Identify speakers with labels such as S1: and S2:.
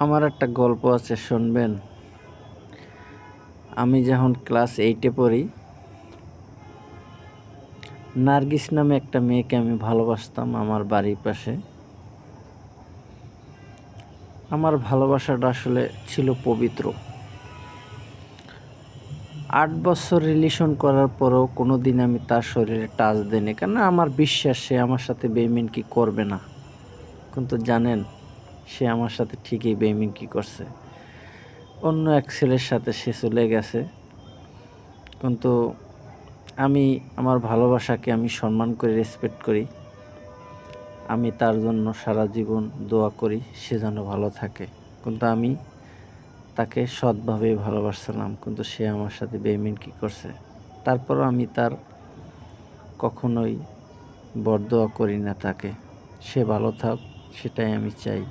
S1: আমার একটা গল্প আছে, শুনবেন? আমি যখন ক্লাস 8-এ পড়ি, নার্গিস নামে একটা মেয়েকে আমি ভালোবাসতাম আমার বাড়ির পাশে। আমার ভালোবাসাটা আসলে ছিল পবিত্র। 8 বছর রিলেশন করার পরেও কোনোদিন আমি তার শরীরে টাচ দিইনি, কেন আমার বিশ্বাস সে আমার সাথে বেইমানি করবে না। কিন্তু জানেন, সে আমার সাথে ঠিকই বেইমানি করছে। অন্য এক ছেলের সাথে সে চলে গেছে। কিন্তু আমি আমার ভালোবাসাকে আমি সম্মান করি, রেসপেক্ট করি। আমি তার জন্য সারা জীবন দোয়া করি সে যেন ভালো থাকে। কিন্তু আমি তাকে সৎভাবেই ভালোবাসছিলাম, কিন্তু সে আমার সাথে বেইমানি করছে। তারপরও আমি তার কখনোই বরদোয়া করি না তাকে। সে ভালো থাক, সেটাই আমি চাই।